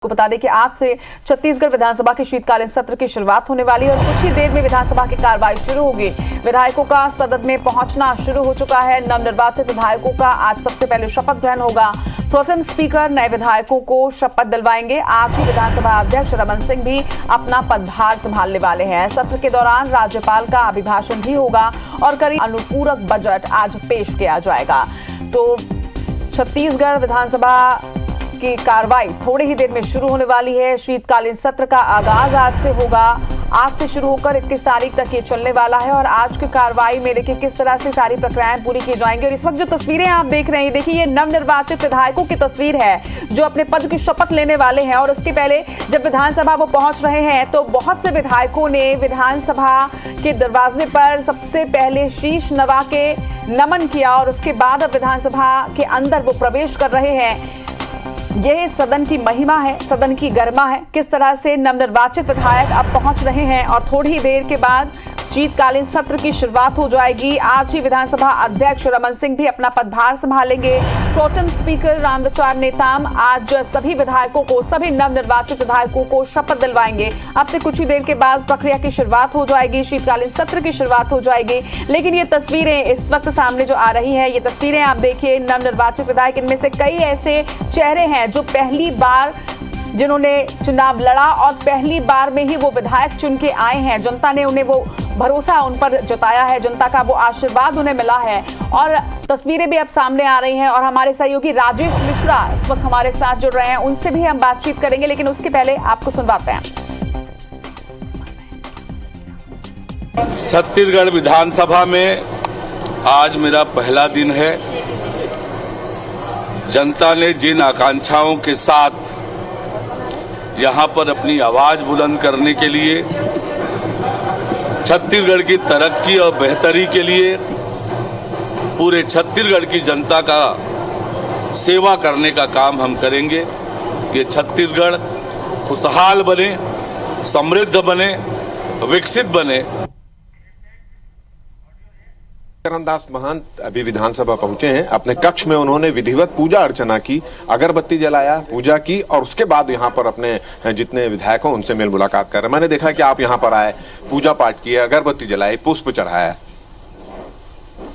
को बता दें कि आज से छत्तीसगढ़ विधानसभा के शीतकालीन सत्र की शुरुआत होने वाली है और कुछ ही देर में विधानसभा की कार्रवाई शुरू होगी। विधायकों का सदन में पहुंचना शुरू हो चुका है। नवनिर्वाचित विधायकों का आज सबसे पहले शपथ ग्रहण होगा। प्रोटेम स्पीकर नए विधायकों को शपथ दिलवाएंगे। आज ही विधानसभा अध्यक्ष रमन सिंह भी अपना पदभार संभालने वाले हैं। सत्र के दौरान राज्यपाल का अभिभाषण भी होगा और करीब अनुपूरक बजट आज पेश किया जाएगा। तो छत्तीसगढ़ विधानसभा की कार्रवाई थोड़ी ही देर में शुरू होने वाली है। शीतकालीन सत्र का आगाज आज से होगा। आज से शुरू होकर 21 तारीख तक ये चलने वाला है और आज की कार्रवाई में देखिए किस तरह से सारी प्रक्रियाएं पूरी की जाएंगी। और इस वक्त जो तस्वीरें आप देख रहे हैं, देखिए ये नवनिर्वाचित विधायकों की तस्वीर है जो अपने पद की शपथ लेने वाले हैं। और उसके पहले जब विधानसभा वो पहुंच रहे हैं तो बहुत से विधायकों ने विधानसभा के दरवाजे पर सबसे पहले शीश नवा के नमन किया और उसके बाद अब विधानसभा के अंदर वो प्रवेश कर रहे हैं। यह सदन की महिमा है, सदन की गरिमा है, किस तरह से नवनिर्वाचित विधायक अब पहुंच रहे हैं और थोड़ी ही देर के बाद शीतकालीन सत्र की शुरुआत हो जाएगी। आज ही विधानसभा अध्यक्ष रमन सिंह भी अपना पदभार संभालेंगे। प्रोटेम स्पीकर रामविचार नेताम आज सभी विधायकों को, सभी नवनिर्वाचित विधायकों को शपथ दिलवाएंगे। अब से कुछ ही देर के बाद प्रक्रिया की शुरुआत हो जाएगी, शीतकालीन सत्र की शुरुआत हो जाएगी। लेकिन ये तस्वीरें इस वक्त सामने जो आ रही हैं, ये तस्वीरें आप देखिए नवनिर्वाचित विधायक, इनमें से कई ऐसे चेहरे हैं जो पहली बार जिन्होंने चुनाव लड़ा और पहली बार में ही वो विधायक चुन के आए हैं। जनता ने उन्हें वो भरोसा उन पर जताया है, जनता का वो आशीर्वाद उन्हें मिला है। और तस्वीरें भी अब सामने आ रही हैं और हमारे सहयोगी राजेश मिश्रा इस वक्त हमारे साथ जुड़ रहे हैं, उनसे भी हम बातचीत करेंगे। लेकिन उसके पहले आपको सुनवाते हैं। छत्तीसगढ़ विधानसभा में आज मेरा पहला दिन है। जनता ने जिन आकांक्षाओं के साथ यहाँ पर अपनी आवाज बुलंद करने के लिए, छत्तीसगढ़ की तरक्की और बेहतरी के लिए पूरे छत्तीसगढ़ की जनता का सेवा करने का काम हम करेंगे। ये छत्तीसगढ़ खुशहाल बने, समृद्ध बने, विकसित बने। चरणदास महंत अभी विधानसभा पहुंचे हैं। अपने कक्ष में उन्होंने विधिवत पूजा अर्चना की, अगरबत्ती जलाया, पूजा की और उसके बाद यहां पर अपने जितने विधायक हैं उनसे मेल मुलाकात कर रहे हैं। मैंने देखा कि आप यहां पर आए, पूजा पाठ किया, अगरबत्ती जलाई, पुष्प चढ़ाया।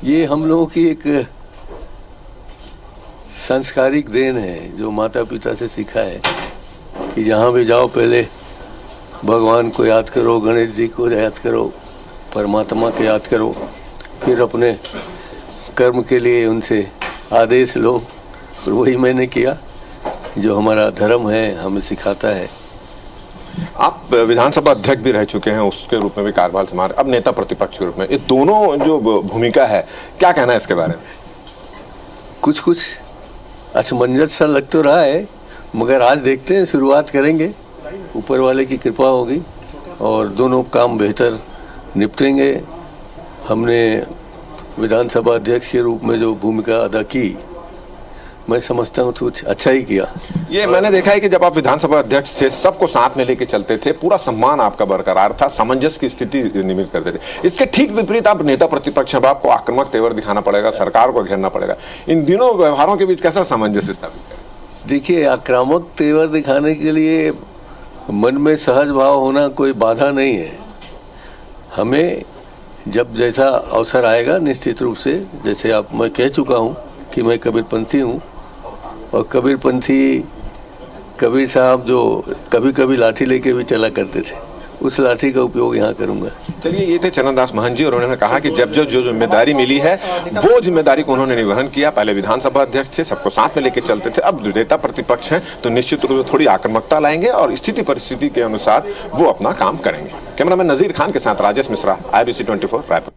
ये हम लोगों की एक संस्कारिक देन है जो माता पिता से सीखा है कि जहां भी जाओ पहले भगवान को याद करो, गणेश जी को याद करो, परमात्मा को याद करो, फिर अपने कर्म के लिए उनसे आदेश लो। और वही मैंने किया जो हमारा धर्म है, हमें सिखाता है। आप विधानसभा अध्यक्ष भी रह चुके हैं, उसके रूप में भी कार्यभार संभाल, अब नेता प्रतिपक्ष के रूप में, ये दोनों जो भूमिका है, क्या कहना है इसके बारे में? कुछ कुछ असमंजस सा लग तो रहा है, मगर आज देखते हैं, शुरुआत करेंगे, ऊपर वाले की कृपा होगी और दोनों काम बेहतर निपटेंगे। हमने विधानसभा अध्यक्ष के रूप में जो भूमिका अदा की, मैं समझता हूँ कुछ अच्छा ही किया। ये मैंने देखा है कि जब आप विधानसभा अध्यक्ष थे, सबको साथ में लेके चलते थे, पूरा सम्मान आपका बरकरार था, सामंजस्य की स्थिति निर्मित करते थे। इसके ठीक विपरीत आप नेता प्रतिपक्ष हैं, आपको आक्रामक तेवर दिखाना पड़ेगा, सरकार को घेरना पड़ेगा। इन दिनों व्यवहारों के बीच कैसा सामंजस्य स्थापित करें? देखिए, आक्रामक तेवर दिखाने के लिए मन में सहज भाव होना कोई बाधा नहीं है। हमें जब जैसा अवसर आएगा, निश्चित रूप से, जैसे आप मैं कह चुका हूँ कि मैं कबीरपंथी हूँ और कबीरपंथी कबीर साहब जो कभी कभी लाठी लेके भी चला करते थे, उस लाठी का उपयोग यहाँ करूँगा। चलिए, ये थे चरणदास महंत जी और उन्होंने कहा कि जब जो जिम्मेदारी मिली है वो जिम्मेदारी को उन्होंने निर्वहन किया। पहले विधानसभा अध्यक्ष थे, सबको साथ में लेके चलते थे, अब नेता प्रतिपक्ष हैं तो निश्चित रूप से थोड़ी आक्रामकता लाएंगे और स्थिति परिस्थिति के अनुसार वो अपना काम करेंगे। कैमरामैन नजीर खान के साथ राजेश मिश्रा, IBC 24 रायपुर।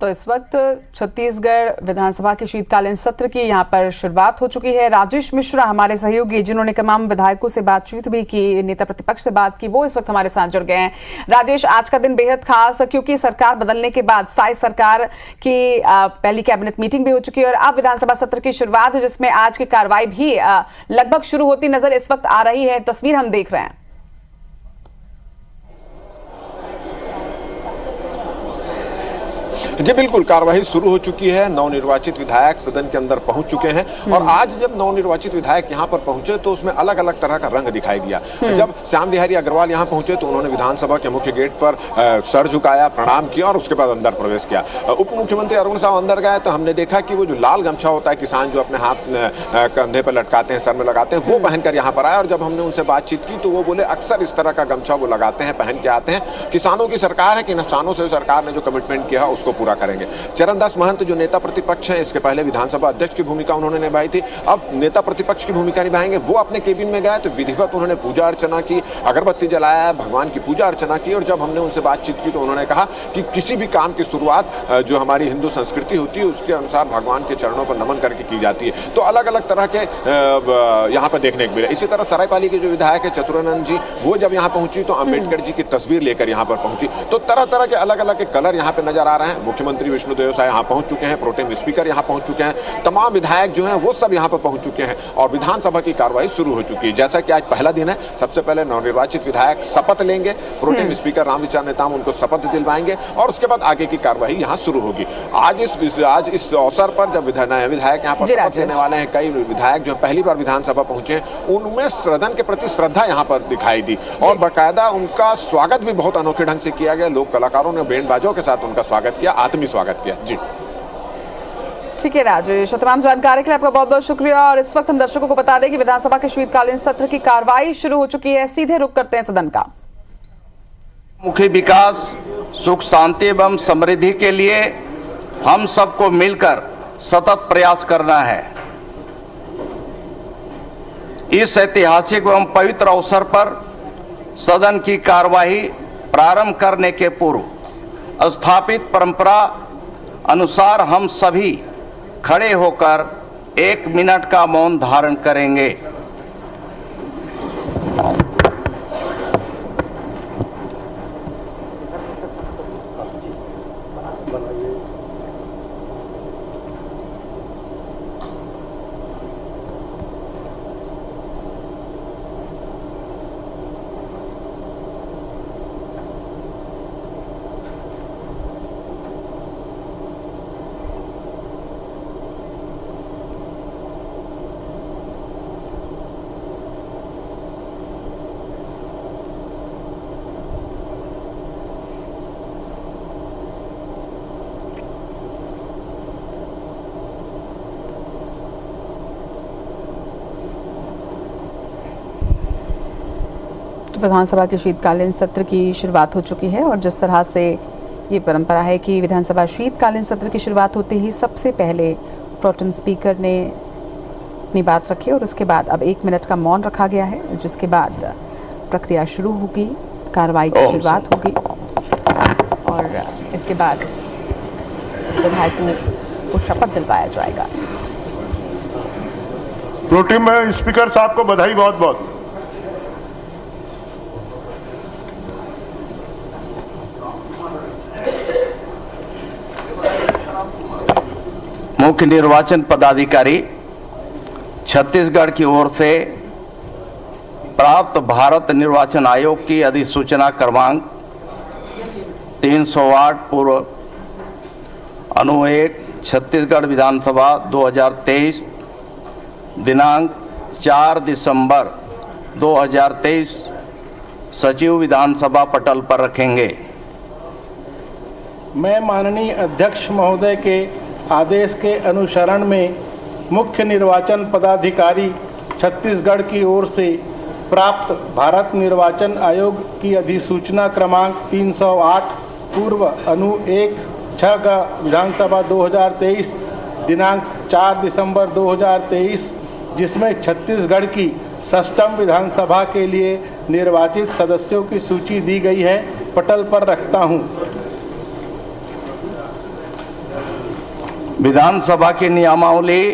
तो इस वक्त छत्तीसगढ़ विधानसभा के शीतकालीन सत्र की यहाँ पर शुरुआत हो चुकी है। राजेश मिश्रा हमारे सहयोगी, जिन्होंने तमाम विधायकों से बातचीत भी की, नेता प्रतिपक्ष से बात की, वो इस वक्त हमारे साथ जुड़ गए हैं। राजेश, आज का दिन बेहद खास क्योंकि सरकार बदलने के बाद साई सरकार की पहली कैबिनेट मीटिंग भी हो चुकी है और अब विधानसभा सत्र की शुरुआत है, जिसमें आज की कार्रवाई भी लगभग शुरू होती नजर इस वक्त आ रही है। तस्वीर हम देख रहे हैं। जी बिल्कुल, कार्यवाही शुरू हो चुकी है। नवनिर्वाचित विधायक सदन के अंदर पहुंच चुके हैं और आज जब नवनिर्वाचित विधायक यहां पर पहुंचे तो उसमें अलग अलग तरह का रंग दिखाई दिया। जब श्याम बिहारी अग्रवाल यहां पहुंचे तो उन्होंने विधानसभा के मुख्य गेट पर सर झुकाया, प्रणाम किया और उसके बाद अंदर प्रवेश किया। उप मुख्यमंत्री अरुण साव अंदर गए तो हमने देखा कि वो जो लाल गमछा होता है किसान जो अपने हाथ कंधे पर लटकाते हैं, सर में लगाते हैं, वो पहनकर यहाँ पर आए। और जब हमने उनसे बातचीत की तो वो बोले अक्सर इस तरह का गमछा वो लगाते हैं, पहन के आते हैं। किसानों की सरकार है, किसानों से सरकार ने जो कमिटमेंट किया उसको पूरा करेंगे। चरणदास महंत जो नेता प्रतिपक्ष हैं, इसके पहले विधानसभा अध्यक्ष की भूमिका उन्होंने निभाई थी, अब नेता प्रतिपक्ष की भूमिका निभाएंगे। वो अपने केबिन में गए तो विधिवत उन्होंने पूजा अर्चना की, अगरबत्ती जलाया, भगवान की पूजा अर्चना की। और जब हमने उनसे बातचीत की तो उन्होंने कहा कि किसी भी काम की शुरुआत जो हमारी हिंदू संस्कृति होती है उसके अनुसार भगवान के चरणों पर नमन करके की जाती है। तो अलग अलग तरह के यहाँ पर देखने को मिले। इसी तरह सरायपाली के जो विधायक है चतुरानंद जी, वो जब यहाँ पहुंची तो अंबेडकर जी की तस्वीर लेकर यहाँ पर पहुंची। तो तरह तरह के अलग अलग के कलर यहाँ पे नजर आ रहे हैं। मुख्यमंत्री विष्णुदेव साय यहाँ पहुंच चुके हैं, प्रोटेम स्पीकर यहाँ पहुंच चुके हैं, तमाम विधायक जो हैं वो सब यहाँ पर पहुंच चुके हैं और विधानसभा की कार्रवाई शुरू हो चुकी है। जैसा कि आज पहला दिन है, सबसे पहले नवनिर्वाचित विधायक शपथ लेंगे, प्रोटेम स्पीकर रामविचार नेताम उनको शपथ दिलवाएंगे और उसके बाद आगे की कार्रवाई यहाँ शुरू होगी। आज इस अवसर पर जब नए विधायक यहाँ पर शपथ लेने वाले हैं, कई विधायक जो पहली बार विधानसभा पहुंचे, उनमें सदन के प्रति श्रद्धा यहाँ पर दिखाई दी और बाकायदा उनका स्वागत भी बहुत अनोखे ढंग से किया गया। लोक कलाकारों ने बैंड बाजों के साथ उनका स्वागत किया, आत्मीय स्वागत किया। जी ठीक है राजेश, तमाम जानकारी के लिए आपका बहुत बहुत शुक्रिया। और इस वक्त हम दर्शकों को बता दें कि विधानसभा के शीतकालीन सत्र की कार्रवाई शुरू हो चुकी है। सीधे रुख करते हैं सदन का। मुखी विकास, सुख शांति एवं समृद्धि के लिए हम सबको मिलकर सतत प्रयास करना है। इस ऐतिहासिक एवं पवित्र अवसर पर सदन की कार्यवाही प्रारंभ करने के पूर्व स्थापित परंपरा अनुसार हम सभी खड़े होकर 1 मिनट का मौन धारण करेंगे। विधानसभा के शीतकालीन सत्र की शुरुआत हो चुकी है और जिस तरह से ये परंपरा है कि विधानसभा शीतकालीन सत्र की शुरुआत होते ही सबसे पहले प्रोटेम स्पीकर ने अपनी बात रखी और उसके बाद अब 1 मिनट का मौन रखा गया है, जिसके बाद प्रक्रिया शुरू होगी, कार्रवाई की शुरुआत होगी और इसके बाद विधायकों को शपथ दिलवाया जाएगा। प्रोटेम स्पीकर साहब को बधाई बहुत बहुत। मुख्य निर्वाचन पदाधिकारी छत्तीसगढ़ की ओर से प्राप्त भारत निर्वाचन आयोग की अधिसूचना क्रमांक 308 पूर्व अनुच्छेद 1 छत्तीसगढ़ विधानसभा 2023 दिनांक 4 दिसंबर 2023 सचिव विधानसभा पटल पर रखेंगे। मैं माननीय अध्यक्ष महोदय के आदेश के अनुसरण में मुख्य निर्वाचन पदाधिकारी छत्तीसगढ़ की ओर से प्राप्त भारत निर्वाचन आयोग की अधिसूचना क्रमांक 308 पूर्व अनु 1 6 का विधानसभा 2023 दिनांक 4 दिसंबर 2023 जिसमें छत्तीसगढ़ की 6वीं विधानसभा के लिए निर्वाचित सदस्यों की सूची दी गई है, पटल पर रखता हूं। विधानसभा की नियमावली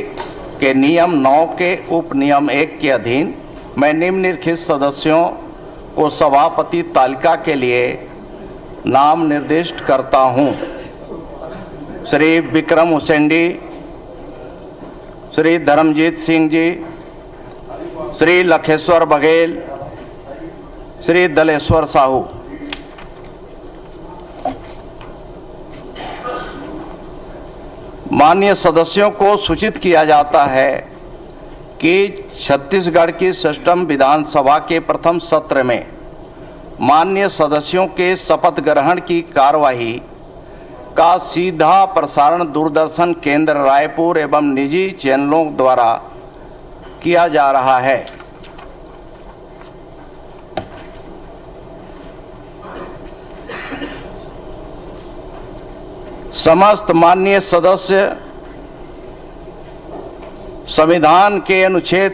के नियम 9 के उप नियम 1 के अधीन मैं निम्नलिखित सदस्यों को सभापति तालिका के लिए नाम निर्दिष्ट करता हूं। श्री विक्रम हुसैंडी, श्री धर्मजीत सिंह जी, श्री लखेश्वर बघेल, श्री दलेश्वर साहू। माननीय सदस्यों को सूचित किया जाता है कि छत्तीसगढ़ की सिस्टम विधानसभा के प्रथम सत्र में माननीय सदस्यों के शपथ ग्रहण की कार्यवाही का सीधा प्रसारण दूरदर्शन केंद्र रायपुर एवं निजी चैनलों द्वारा किया जा रहा है। समस्त माननीय सदस्य संविधान के अनुच्छेद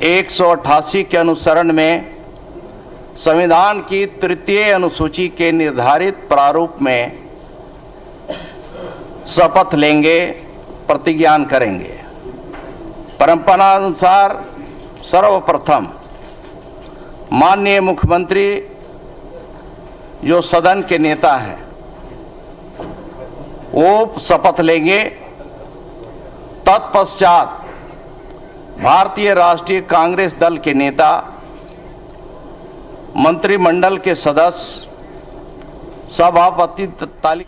188 के अनुसरण में संविधान की तृतीय अनुसूची के निर्धारित प्रारूप में शपथ लेंगे, प्रतिज्ञान करेंगे। परंपरा अनुसार सर्वप्रथम माननीय मुख्यमंत्री जो सदन के नेता हैं वो शपथ लेंगे। तत्पश्चात भारतीय राष्ट्रीय कांग्रेस दल के नेता, मंत्रिमंडल के सदस्य, सभापति तालिका